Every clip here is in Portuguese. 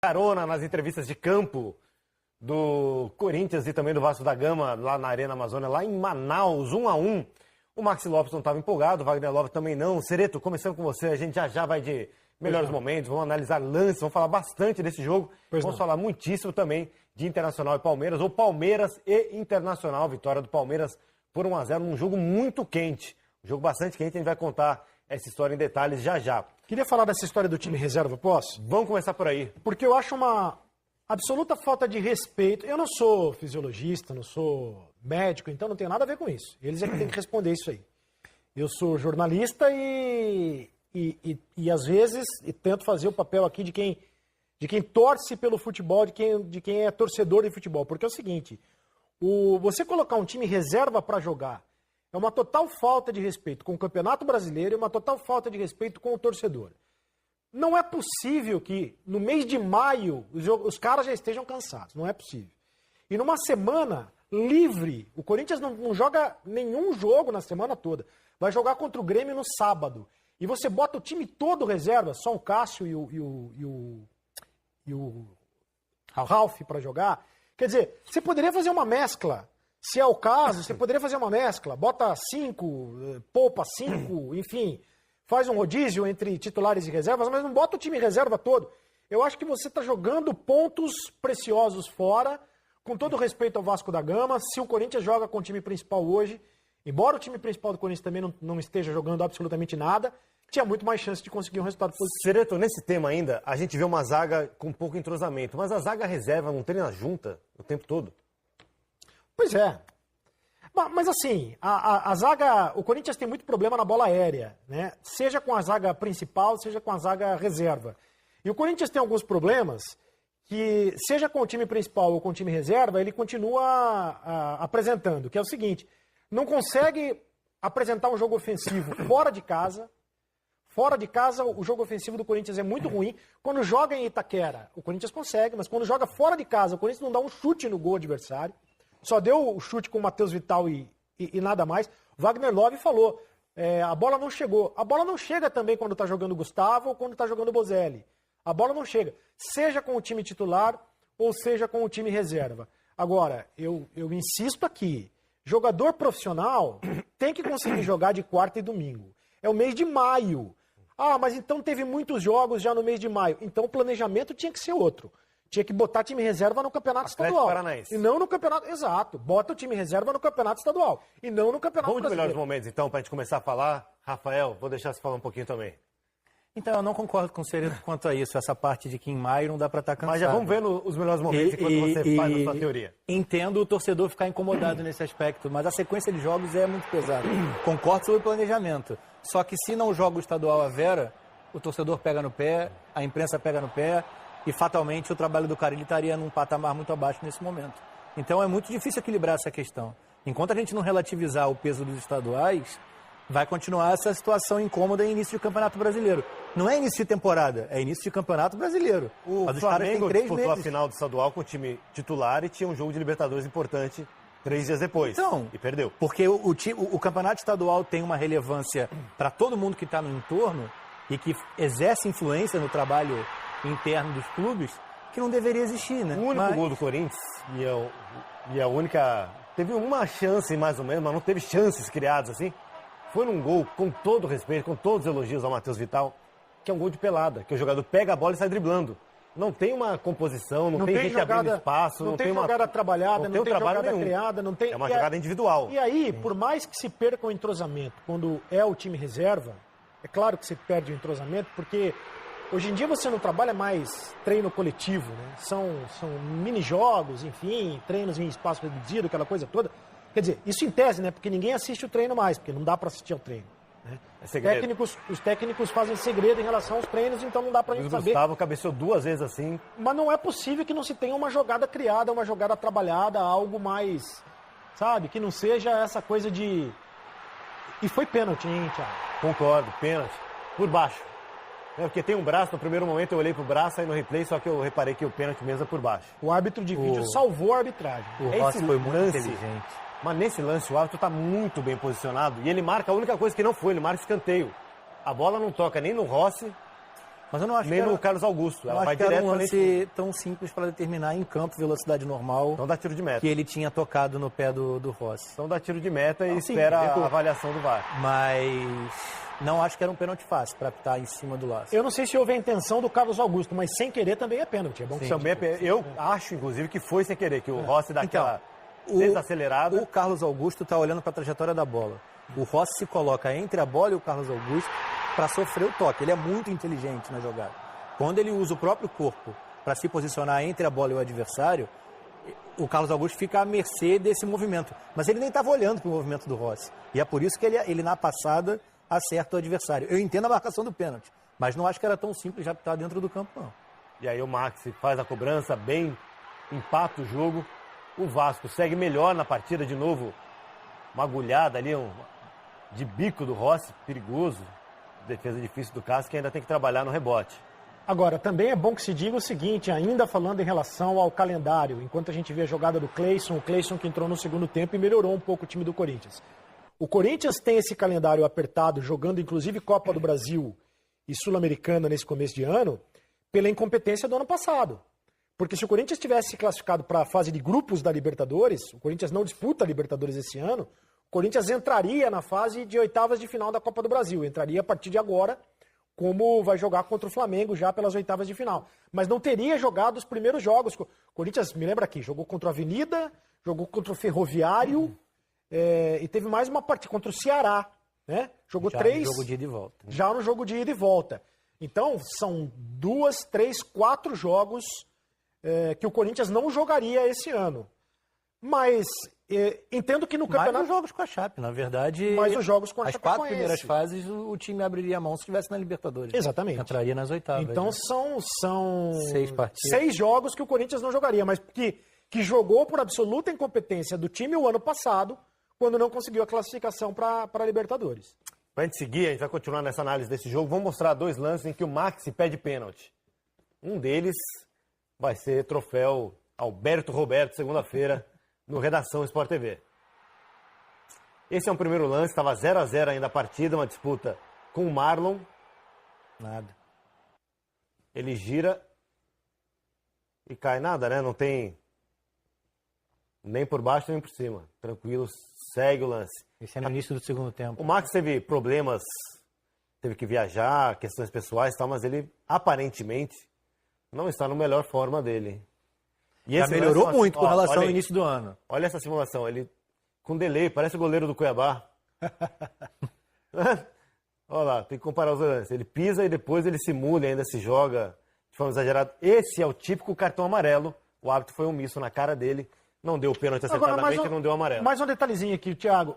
carona nas entrevistas de campo do Corinthians e também do Vasco da Gama, lá na Arena Amazônia, lá em Manaus, 1-1. O Maxi Lopes não estava empolgado, o Wagner Love também não. Cereto, começando com você, a gente já vai de melhores momentos, vamos analisar lances, vamos falar bastante desse jogo. Vamos falar muitíssimo também de Internacional e Palmeiras, ou Palmeiras e Internacional, vitória do Palmeiras por 1-0, num jogo muito quente. Um jogo bastante quente, a gente vai contar essa história em detalhes já. Queria falar dessa história do time reserva, posso? Vamos começar por aí. Porque eu acho uma absoluta falta de respeito. Eu não sou fisiologista, não sou médico, então não tenho nada a ver com isso. Eles é que têm que responder isso aí. Eu sou jornalista e às vezes tento fazer o papel aqui de quem torce pelo futebol, de quem é torcedor de futebol. Porque é o seguinte, você colocar um time reserva para jogar é uma total falta de respeito com o Campeonato Brasileiro e uma total falta de respeito com o torcedor. Não é possível que no mês de maio os caras já estejam cansados. Não é possível. E numa semana livre, o Corinthians não joga nenhum jogo na semana toda. Vai jogar contra o Grêmio no sábado. E você bota o time todo reserva, só o Cássio e o Ralf para jogar. Quer dizer, você poderia fazer uma mescla. Se é o caso, você poderia fazer uma mescla. Bota 5, poupa 5, enfim. Faz um rodízio entre titulares e reservas, mas não bota o time reserva todo. Eu acho que você está jogando pontos preciosos fora, com todo respeito ao Vasco da Gama. Se o Corinthians joga com o time principal hoje, embora o time principal do Corinthians também não esteja jogando absolutamente nada, tinha muito mais chance de conseguir um resultado positivo. Cereto, nesse tema ainda, a gente vê uma zaga com pouco entrosamento, mas a zaga reserva não treina junta o tempo todo? Pois é. Mas assim, a zaga, o Corinthians tem muito problema na bola aérea, né? Seja com a zaga principal, seja com a zaga reserva. E o Corinthians tem alguns problemas que, seja com o time principal ou com o time reserva, ele continua apresentando, que é o seguinte, não consegue apresentar um jogo ofensivo fora de casa. Fora de casa, o jogo ofensivo do Corinthians é muito ruim. Quando joga em Itaquera, o Corinthians consegue, mas quando joga fora de casa, o Corinthians não dá um chute no gol adversário. Só deu o chute com o Matheus Vital e nada mais. O Wagner Love falou, a bola não chegou. A bola não chega também quando está jogando o Gustavo ou quando está jogando o Bozelli. A bola não chega, seja com o time titular ou seja com o time reserva. Agora, eu insisto aqui, jogador profissional tem que conseguir jogar de quarta e domingo. É o mês de maio. Ah, mas então teve muitos jogos já no mês de maio. Então o planejamento tinha que ser outro. Tinha que botar time reserva no campeonato estadual. Paranaense. E não no campeonato... Exato. Bota o time reserva no campeonato estadual. E não no campeonato brasileiro. Vamos de melhores momentos, então, pra gente começar a falar. Rafael, vou deixar você falar um pouquinho também. Então, eu não concordo com o Cereto quanto a isso. Essa parte de que em maio não dá pra estar cansado. Mas já vamos vendo os melhores momentos enquanto você faz a sua teoria. Entendo o torcedor ficar incomodado nesse aspecto, mas a sequência de jogos é muito pesada. Concordo sobre o planejamento. Só que se não joga o estadual a Vera, o torcedor pega no pé, a imprensa pega no pé, e fatalmente o trabalho do Carille estaria num patamar muito abaixo nesse momento. Então é muito difícil equilibrar essa questão. Enquanto a gente não relativizar o peso dos estaduais, vai continuar essa situação incômoda em início de Campeonato Brasileiro. Não é início de temporada, é início de Campeonato Brasileiro. O Flamengo disputou a final do estadual com o time titular e tinha um jogo de Libertadores importante 3 dias depois. Então, e perdeu. Porque o Campeonato Estadual tem uma relevância para todo mundo que está no entorno e que exerce influência no trabalho interno dos clubes, que não deveria existir, né? O único gol do Corinthians, e a única... Teve uma chance, mais ou menos, mas não teve chances criadas assim. Foi num gol, com todo respeito, com todos os elogios ao Matheus Vital, que é um gol de pelada, que o jogador pega a bola e sai driblando. Não tem uma composição, não tem gente jogada, abrindo espaço. Não tem jogada trabalhada, não tem jogada nenhum. Criada. Não tem, é uma jogada individual. E aí, por mais que se perca o entrosamento, quando é o time reserva, é claro que se perde o entrosamento, porque... Hoje em dia você não trabalha mais treino coletivo, né? São mini-jogos, enfim, treinos em espaço reduzido, aquela coisa toda. Quer dizer, isso em tese, né? Porque ninguém assiste o treino mais, porque não dá para assistir ao treino. Né? Os técnicos fazem segredo em relação aos treinos, então não dá pra gente saber. O Gustavo cabeceou 2 vezes assim. Mas não é possível que não se tenha uma jogada criada, uma jogada trabalhada, algo mais, sabe? Que não seja essa coisa de... E foi pênalti, hein, Thiago? Concordo, pênalti. Por baixo. Porque tem um braço, no primeiro momento eu olhei pro braço, aí no replay, só que eu reparei que o pênalti mesmo é por baixo. O árbitro de vídeo salvou a arbitragem. O Rossi foi muito inteligente. Mas nesse lance o árbitro tá muito bem posicionado e ele marca a única coisa que não foi, ele marca escanteio. A bola não toca nem no Rossi Mas eu não acho nem que no era, Carlos Augusto. eu Ela acho vai que era direto um pra lance tão simples para determinar em campo velocidade normal Então dá tiro de meta. que ele tinha tocado no pé do Rossi. Então dá tiro de meta e sim, espera errou. a avaliação do VAR. Mas não acho que era um pênalti fácil para apitar em cima do laço. Eu não sei se houve a intenção do Carlos Augusto, mas sem querer também é pênalti. É bom que Também eu acho, inclusive, que foi sem querer, que o Rossi dá aquela desacelerada. O Carlos Augusto está olhando para a trajetória da bola. O Rossi se coloca entre a bola e o Carlos Augusto para sofrer o toque. Ele é muito inteligente na jogada. Quando ele usa o próprio corpo para se posicionar entre a bola e o adversário, o Carlos Augusto fica à mercê desse movimento. Mas ele nem estava olhando para o movimento do Rossi. E é por isso que ele na passada, acerta o adversário. Eu entendo a marcação do pênalti, mas não acho que era tão simples já estar dentro do campo, não. E aí o Maxi faz a cobrança, bem, empata o jogo. O Vasco segue melhor na partida de novo. Uma agulhada ali, de bico do Rossi, perigoso. Defesa difícil do Cássio, que ainda tem que trabalhar no rebote. Agora, também é bom que se diga o seguinte, ainda falando em relação ao calendário, enquanto a gente vê a jogada do Cleison, o Cleison que entrou no segundo tempo e melhorou um pouco o time do Corinthians. O Corinthians tem esse calendário apertado, jogando inclusive Copa do Brasil e Sul-Americana nesse começo de ano, pela incompetência do ano passado. Porque se o Corinthians tivesse se classificado para a fase de grupos da Libertadores, o Corinthians não disputa a Libertadores esse ano, o Corinthians entraria na fase de oitavas de final da Copa do Brasil, entraria a partir de agora, como vai jogar contra o Flamengo já pelas oitavas de final. Mas não teria jogado os primeiros jogos. O Corinthians, me lembra aqui, jogou contra o Avenida, jogou contra o Ferroviário e teve mais uma partida contra o Ceará. Né? Jogou Já três. no jogo de ida e volta. Já no jogo de ida e volta. Então, são 2, 3, 4 jogos que o Corinthians não jogaria esse ano. Mas entendo que no campeonato... Mais os jogos com a Chape, na verdade. Mais os jogos com a As Chapecoense. 4 primeiras fases, o time abriria a mão se estivesse na Libertadores. Exatamente. Entraria nas oitavas. Então né? são 6 partidas. 6 jogos que o Corinthians não jogaria, mas que jogou por absoluta incompetência do time o ano passado, quando não conseguiu a classificação para a Libertadores. Pra gente seguir, a gente vai continuar nessa análise desse jogo. Vamos mostrar 2 lances em que o Maxi pede pênalti. Um deles vai ser troféu Alberto Roberto, segunda-feira, no Redação Sport TV. Esse é um primeiro lance, estava 0-0 ainda a partida, uma disputa com o Marlon. Nada. Ele gira e cai nada, né? Não tem nem por baixo nem por cima. Tranquilo, segue o lance. Esse é no início do segundo tempo. O Max teve problemas, teve que viajar, questões pessoais e tal, mas ele aparentemente não está na melhor forma dele. E Já melhorou muito com relação ao aí. início do ano. Olha essa simulação, ele com delay, parece o goleiro do Cuiabá. Olha lá, tem que comparar os lances. Ele pisa e depois ele simula e ainda se joga de forma exagerada. Esse é o típico cartão amarelo. O árbitro foi omisso na cara dele, não deu o pênalti acertadamente e não deu amarelo. Mais um detalhezinho aqui, Thiago.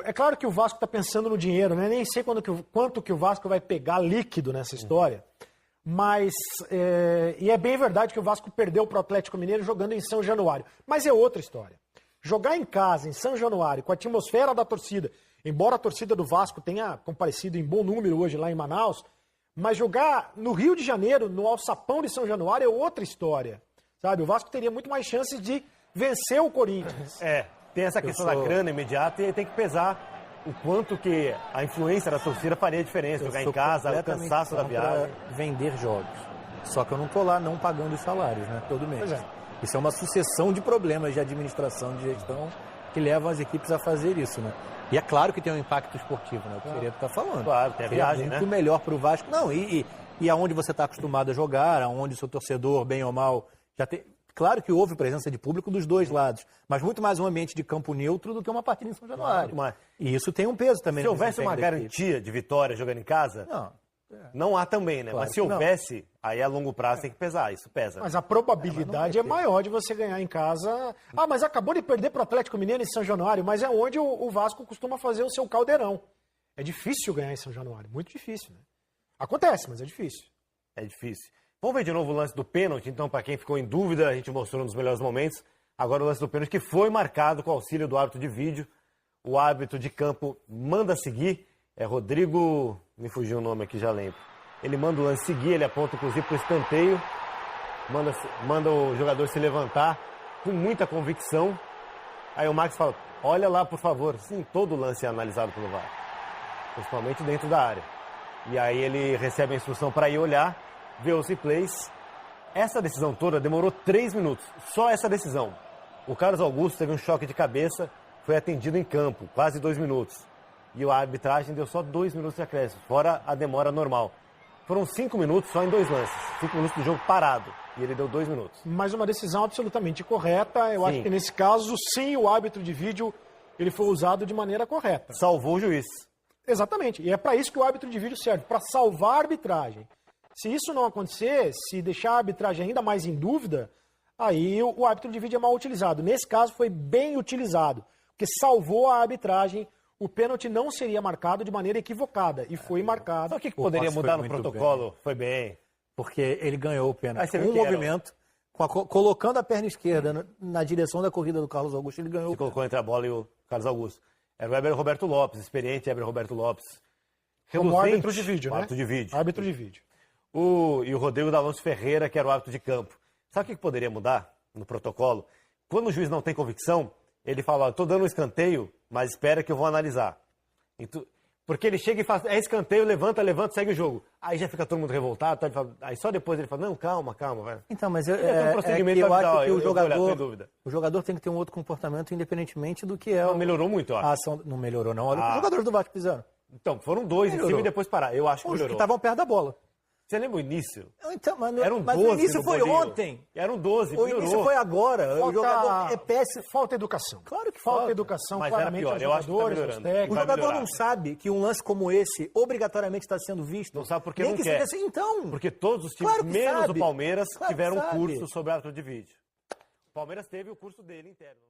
É claro que o Vasco está pensando no dinheiro, né? Nem sei quanto que o Vasco vai pegar líquido nessa história. Mas, e é bem verdade que o Vasco perdeu para o Atlético Mineiro jogando em São Januário. Mas é outra história. Jogar em casa, em São Januário, com a atmosfera da torcida, embora a torcida do Vasco tenha comparecido em bom número hoje lá em Manaus, mas jogar no Rio de Janeiro, no Alçapão de São Januário, é outra história. Sabe? O Vasco teria muito mais chances de vencer o Corinthians. Tem essa questão da grana imediata e tem que pesar o quanto que a influência da torcida faria diferença. Jogar em casa, o cansaço da viagem. Vender jogos. Só que eu não tô lá não pagando os salários, né? Todo mês. Pois é. Isso é uma sucessão de problemas de administração, de gestão, que levam as equipes a fazer isso, né? E é claro que tem um impacto esportivo, né? O que o Figueiredo está falando. Claro, tem a viagem, muito né? melhor para o Vasco. Não, e aonde você está acostumado a jogar, aonde o seu torcedor, bem ou mal, já tem... Claro que houve presença de público dos dois lados, mas muito mais um ambiente de campo neutro do que uma partida em São Januário. E isso tem um peso também. Se houvesse uma garantia de vitória jogando em casa, não há também, né? Claro mas se houvesse, aí a longo prazo tem que pesar, isso pesa. Mas a probabilidade é maior de você ganhar em casa. Ah, mas acabou de perder para o Atlético Mineiro em São Januário, mas é onde o Vasco costuma fazer o seu caldeirão. É difícil ganhar em São Januário, muito difícil, né? Acontece, mas é difícil. É difícil. Vamos ver de novo o lance do pênalti, então, para quem ficou em dúvida, a gente mostrou um dos melhores momentos. Agora o lance do pênalti que foi marcado com o auxílio do árbitro de vídeo. O árbitro de campo manda seguir. É Rodrigo... Me fugiu o nome aqui, já lembro. Ele manda o lance seguir, ele aponta inclusive para o escanteio. Manda o jogador se levantar com muita convicção. Aí o Max fala, olha lá, por favor. Sim, todo lance é analisado pelo VAR. Principalmente dentro da área. E aí ele recebe a instrução para ir olhar. ver os replays. Essa decisão toda demorou 3 minutos, só essa decisão. O Carlos Augusto teve um choque de cabeça, foi atendido em campo, quase 2 minutos. E a arbitragem deu só 2 minutos de acréscimo, fora a demora normal. Foram 5 minutos só em 2 lances, 5 minutos do jogo parado, e ele deu 2 minutos. Mas uma decisão absolutamente correta. Eu Sim. acho que nesse caso, sim, o árbitro de vídeo ele foi usado de maneira correta. Salvou o juiz. Exatamente. E é para isso que o árbitro de vídeo serve, para salvar a arbitragem. Se isso não acontecer, se deixar a arbitragem ainda mais em dúvida, aí o árbitro de vídeo é mal utilizado. Nesse caso, foi bem utilizado, porque salvou a arbitragem. O pênalti não seria marcado de maneira equivocada, e foi marcado. Só o que poderia Rossi mudar foi no muito protocolo? Foi bem. Porque ele ganhou o pênalti. Aí você Com viu um que era- movimento, colocando a perna esquerda na direção da corrida do Carlos Augusto, ele ganhou Se o pênalti. colocou entre a bola e o Carlos Augusto. Era o Heber Roberto Lopes, experiente Heber Roberto Lopes. Como Reluzente, árbitro de vídeo, né? Árbitro de vídeo. Árbitro de vídeo. E o Rodrigo D'Alonso Ferreira, que era o árbitro de campo. Sabe o que poderia mudar no protocolo? Quando o juiz não tem convicção, ele fala, estou dando um escanteio, mas espera que eu vou analisar. Porque ele chega e fala, é escanteio, levanta, segue o jogo. Aí já fica todo mundo revoltado, aí só depois ele fala, não, calma, velho. Então, mas Tem um procedimento que eu pra avisar, acho que ó, o eu vou olhar, sem jogador, dúvida. o jogador tem que ter um outro comportamento independentemente do que é Não, melhorou muito, eu acho. a ação. Não melhorou, não. Olha o que os jogadores do Vasco fizeram. Então, foram 2 em Melhorou. cima e depois parar. Eu acho que Os que melhorou. estavam perto da bola. Você lembra o início? Então, mas Eram mas 12 o início no foi Bolinho. ontem. Eram 12, O melhorou. início foi agora. O jogador é péssimo. Falta educação. Claro que falta falta. educação, Mas era claramente, pior. aos Eu acho que tá jogadores, aos melhorando. O técnicos. Vai jogador melhorar. não sabe que um lance como esse obrigatoriamente está sendo visto. Não sabe porque Nem não que quer. seja assim. Então, Porque todos os times, Claro que menos sabe. o Palmeiras, Claro que tiveram um sabe. curso sobre árbitro de vídeo. O Palmeiras teve o curso dele interno.